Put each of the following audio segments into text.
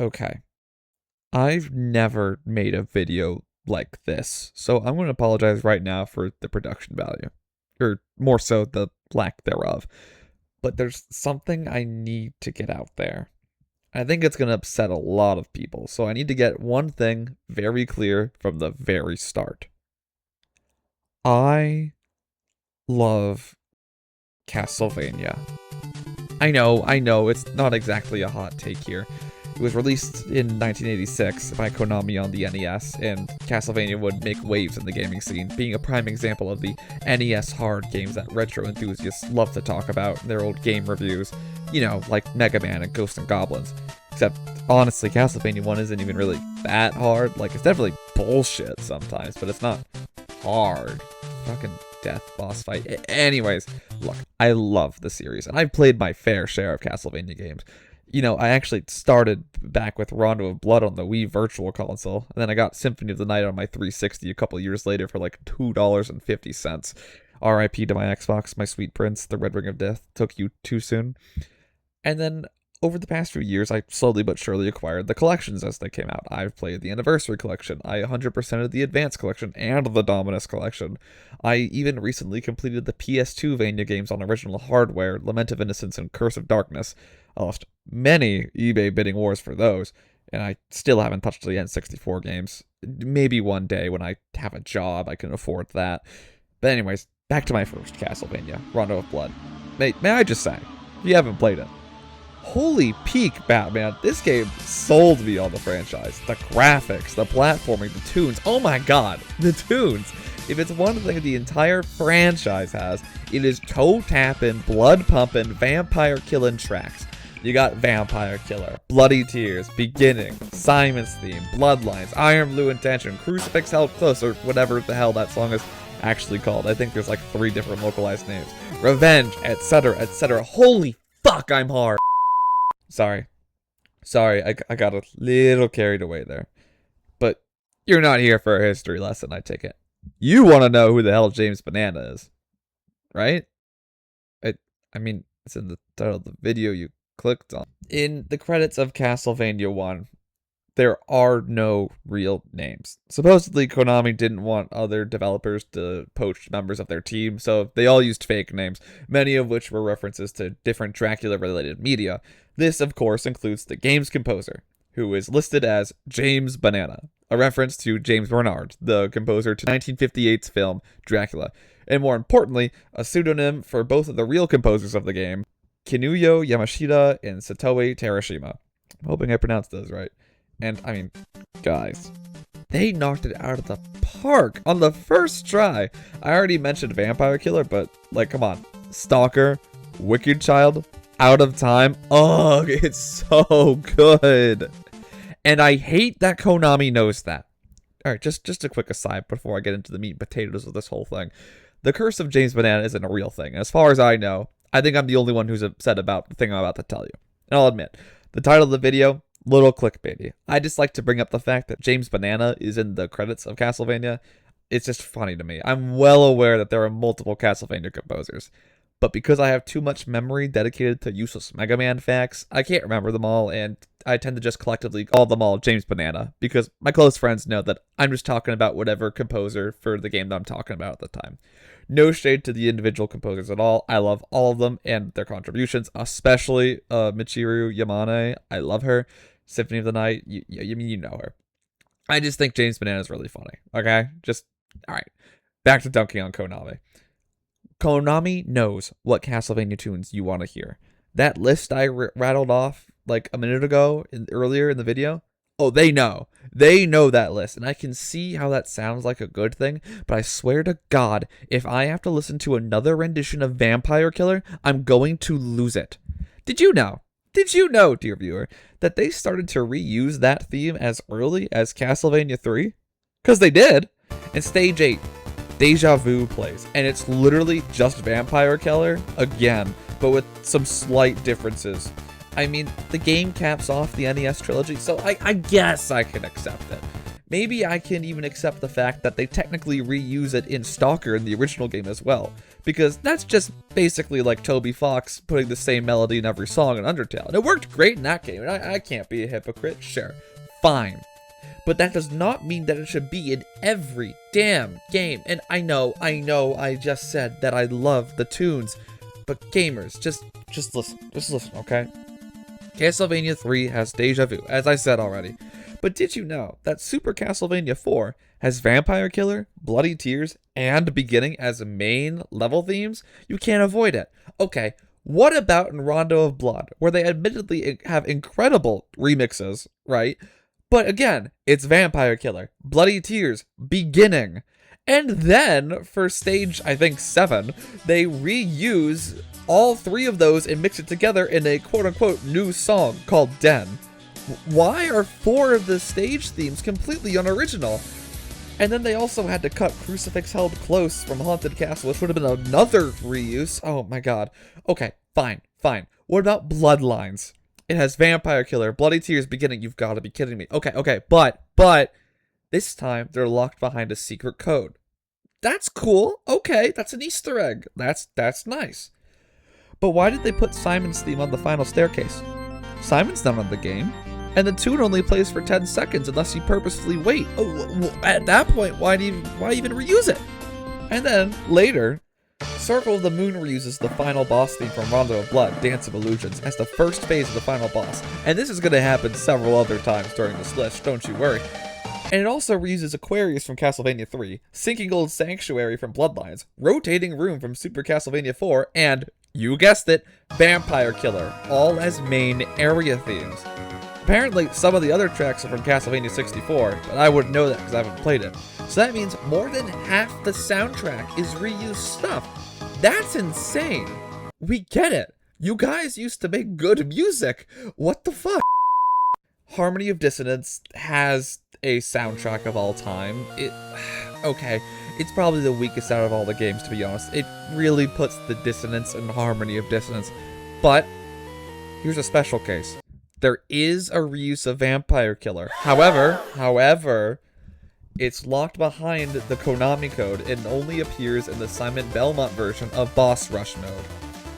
Okay. I've never made a video like this, so I'm going to apologize right now for the production value, or more so the lack thereof. But there's something I need to get out there. I think it's going to upset a lot of people, so I need to get one thing very clear from the very start. I love Castlevania. I know, it's not exactly a hot take here. It was released in 1986 by Konami on the NES, and Castlevania would make waves in the gaming scene, being a prime example of the NES hard games that retro enthusiasts love to talk about in their old game reviews, you know, like Mega Man and Ghosts and Goblins. Except, honestly, Castlevania 1 isn't even really that hard. Like, it's definitely bullshit sometimes, but it's not hard. Fucking death boss fight. Anyways, look, I love the series, and I've played my fair share of Castlevania games. You know, I actually started back with Rondo of Blood on the Wii Virtual Console, and then I got Symphony of the Night on my 360 a couple years later for like $2.50. RIP to my Xbox, my sweet prince, the Red Ring of Death took you too soon. And then over the past few years, I slowly but surely acquired the collections as they came out. I've played the Anniversary Collection, I 100%ed the Advanced Collection, and the Dominus Collection. I even recently completed the PS2 Vania games on original hardware, Lament of Innocence and Curse of Darkness. I lost many eBay bidding wars for those, and I still haven't touched the N64 games. Maybe one day when I have a job I can afford that. But anyways, back to my first Castlevania, Rondo of Blood. May I just say, if you haven't played it, holy peak, Batman. This game sold me on the franchise. The graphics, the platforming, the tunes. Oh my god, the tunes. If it's one thing the entire franchise has, it is toe-tapping, blood-pumping, vampire-killing tracks. You got Vampire Killer, Bloody Tears, Beginning, Simon's Theme, Bloodlines, Iron Blue Intention, Crucifix Held Close, or whatever the hell that song is actually called. I think there's like 3 different localized names. Revenge, etc., etc. Holy fuck, I'm hard. Sorry, I got a little carried away there. But you're not here for a history lesson, I take it. You want to know who the hell James Banana is, right? I mean, it's in the title of the video you clicked on. In the credits of Castlevania 1, there are no real names. Supposedly, Konami didn't want other developers to poach members of their team, so they all used fake names, many of which were references to different Dracula-related media. This, of course, includes the game's composer, who is listed as James Banana, a reference to James Bernard, the composer to 1958's film Dracula, and more importantly, a pseudonym for both of the real composers of the game, Kinuyo Yamashita and Satoe Terashima. I'm hoping I pronounced those right. And, I mean, guys, they knocked it out of the park on the first try. I already mentioned Vampire Killer, but, like, come on. Stalker, Wicked Child, Out of Time. Ugh, it's so good. And I hate that Konami knows that. Alright, just a quick aside before I get into the meat and potatoes of this whole thing. The Curse of James Banana isn't a real thing. As far as I know, I think I'm the only one who's upset about the thing I'm about to tell you. And I'll admit, the title of the video, little clickbaity. I just like to bring up the fact that James Banana is in the credits of Castlevania. It's just funny to me. I'm well aware that there are multiple Castlevania composers. But because I have too much memory dedicated to useless Mega Man facts, I can't remember them all, and I tend to just collectively call them all James Banana, because my close friends know that I'm just talking about whatever composer for the game that I'm talking about at the time. No shade to the individual composers at all. I love all of them and their contributions, especially Michiru Yamane. I love her. Symphony of the Night, you know her. I just think James Banana is really funny, okay? Alright. Back to dunking on Konami. Konami knows what Castlevania tunes you want to hear. That list I rattled off like a minute ago, earlier in the video, oh, they know. They know that list, and I can see how that sounds like a good thing, but I swear to God, if I have to listen to another rendition of Vampire Killer, I'm going to lose it. Did you know, dear viewer, that they started to reuse that theme as early as Castlevania 3? Because they did. In Stage 8, Deja Vu plays, and it's literally just Vampire Killer again, but with some slight differences. I mean, the game caps off the NES trilogy, so I guess I can accept it. Maybe I can even accept the fact that they technically reuse it in Stalker in the original game as well, because that's just basically like Toby Fox putting the same melody in every song in Undertale. And it worked great in that game, and I can't be a hypocrite, sure, fine. But that does not mean that it should be in every damn game. And I know, I just said that I love the tunes, but gamers, just listen, okay? Castlevania 3 has deja vu, as I said already. But did you know that Super Castlevania 4 has Vampire Killer, Bloody Tears, and Beginning as main level themes? You can't avoid it. Okay, what about in Rondo of Blood, where they admittedly have incredible remixes, right? But again, it's Vampire Killer, Bloody Tears, Beginning. And then, for stage, I think, 7, they reuse all 3 of those and mix it together in a quote-unquote new song called Den. Why are 4 of the stage themes completely unoriginal? And then they also had to cut Crucifix Held Close from Haunted Castle, which would have been another reuse. Oh my god. Okay, fine. What about Bloodlines? It has Vampire Killer, Bloody Tears, Beginning. You've got to be kidding me. Okay, but this time they're locked behind a secret code. That's cool. Okay, that's an Easter egg. That's nice. But why did they put Simon's theme on the final staircase? Simon's not on the game, and the tune only plays for 10 seconds unless you purposefully wait. Oh, at that point, why even reuse it? And then, later, Circle of the Moon reuses the final boss theme from Rondo of Blood, Dance of Illusions, as the first phase of the final boss. And this is going to happen several other times during this list, don't you worry. And it also reuses Aquarius from Castlevania 3, Sinking Old Sanctuary from Bloodlines, Rotating Room from Super Castlevania 4, and, you guessed it, Vampire Killer, all as main area themes. Apparently, some of the other tracks are from Castlevania 64, but I wouldn't know that because I haven't played it. So that means more than half the soundtrack is reused stuff. That's insane. We get it. You guys used to make good music. What the fuck? Harmony of Dissonance has a soundtrack of all time. Okay, it's probably the weakest out of all the games, to be honest. It really puts the dissonance and harmony of dissonance. But here's a special case. There is a reuse of Vampire Killer. However, it's locked behind the Konami code and only appears in the Simon Belmont version of Boss Rush mode.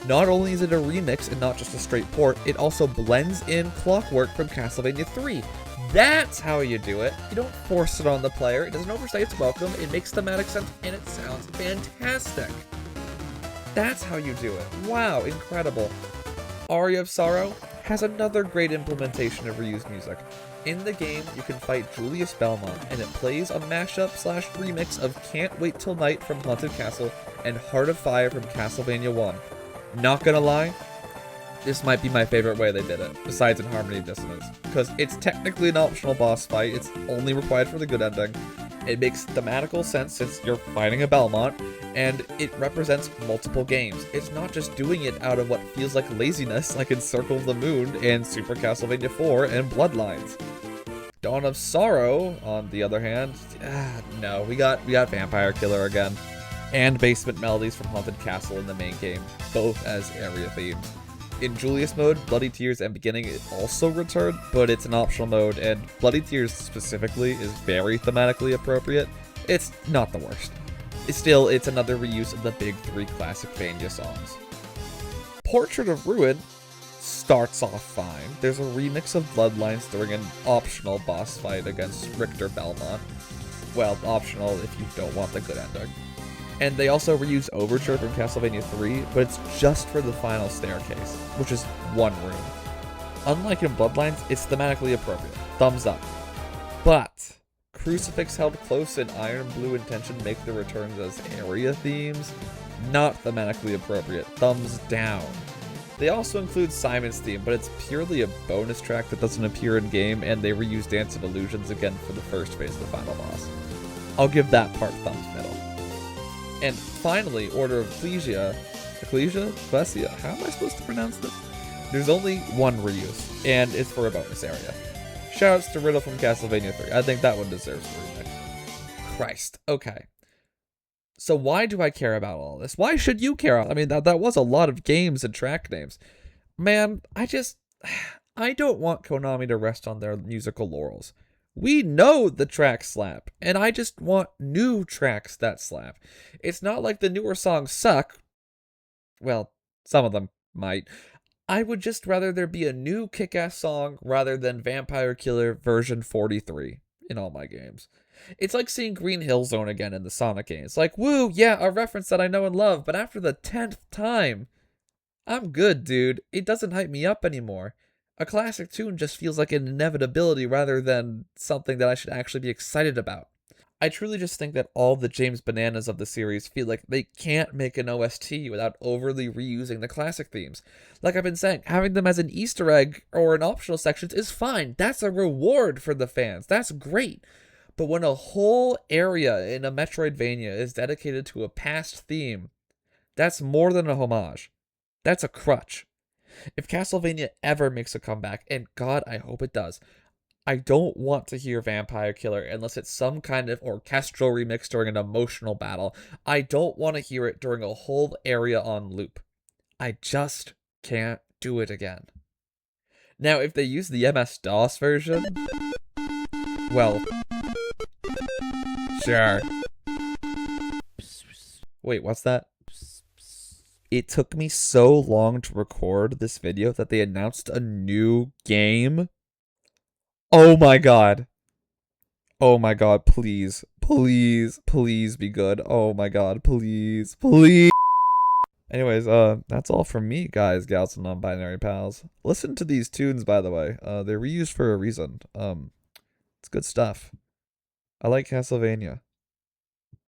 Not only is it a remix and not just a straight port, it also blends in Clockwork from Castlevania 3. That's how you do it. You don't force it on the player, it doesn't overstay its welcome, it makes thematic sense, and it sounds fantastic. That's how you do it. Wow, incredible. Aria of Sorrow has another great implementation of reused music. In the game, you can fight Julius Belmont, and it plays a mashup/remix of Can't Wait Till Night from Haunted Castle and Heart of Fire from Castlevania 1. Not gonna lie, this might be my favorite way they did it, besides in Harmony of Dissonance, because it's technically an optional boss fight, it's only required for the good ending, it makes thematical sense since you're fighting a Belmont, and it represents multiple games. It's not just doing it out of what feels like laziness, like in Circle of the Moon and Super Castlevania 4 and Bloodlines. Dawn of Sorrow, on the other hand, no, we got Vampire Killer again, and Basement Melodies from Haunted Castle in the main game, both as area themes. In Julius mode, Bloody Tears and Beginning also return, but it's an optional mode, and Bloody Tears specifically is very thematically appropriate. It's not the worst. It's another reuse of the big 3 classic Vania songs. Portrait of Ruin starts off fine. There's a remix of Bloodlines during an optional boss fight against Richter Belmont. Well, optional if you don't want the good ending. And they also reuse Overture from Castlevania 3, but it's just for the final staircase, which is 1 room. Unlike in Bloodlines, it's thematically appropriate. Thumbs up. But Crucifix Held Close and Iron Blue Intention make the returns as area themes. Not thematically appropriate. Thumbs down. They also include Simon's theme, but it's purely a bonus track that doesn't appear in game, and they reuse Dance of Illusions again for the first phase of the final boss. I'll give that part thumbs middle. And finally, Order of Ecclesia, how am I supposed to pronounce this? There's only 1 reuse, and it's for a bonus area. Shoutouts to Riddle from Castlevania 3. I think that one deserves a remix. Christ. Okay. So why do I care about all this? Why should you care? I mean, that was a lot of games and track names. Man, I don't want Konami to rest on their musical laurels. We know the tracks slap, and I just want new tracks that slap. It's not like the newer songs suck. Well, some of them might. I would just rather there be a new kick-ass song rather than Vampire Killer version 43 in all my games. It's like seeing Green Hill Zone again in the Sonic game. It's like, woo, yeah, a reference that I know and love, but after the 10th time, I'm good, dude. It doesn't hype me up anymore. A classic tune just feels like an inevitability rather than something that I should actually be excited about. I truly just think that all the James Bananas of the series feel like they can't make an OST without overly reusing the classic themes. Like I've been saying, having them as an Easter egg or in optional sections is fine. That's a reward for the fans. That's great. But when a whole area in a Metroidvania is dedicated to a past theme, that's more than a homage. That's a crutch. If Castlevania ever makes a comeback, and God, I hope it does, I don't want to hear Vampire Killer unless it's some kind of orchestral remix during an emotional battle. I don't want to hear it during a whole area on loop. I just can't do it again. Now, if they use the MS-DOS version, well, sure. Wait, what's that? It took me so long to record this video that they announced a new game. Oh my god. Oh my god, please. Please, please be good. Oh my god, please. Please. Anyways, that's all from me, guys, gals, and non-binary pals. Listen to these tunes, by the way. They're reused for a reason. It's good stuff. I like Castlevania.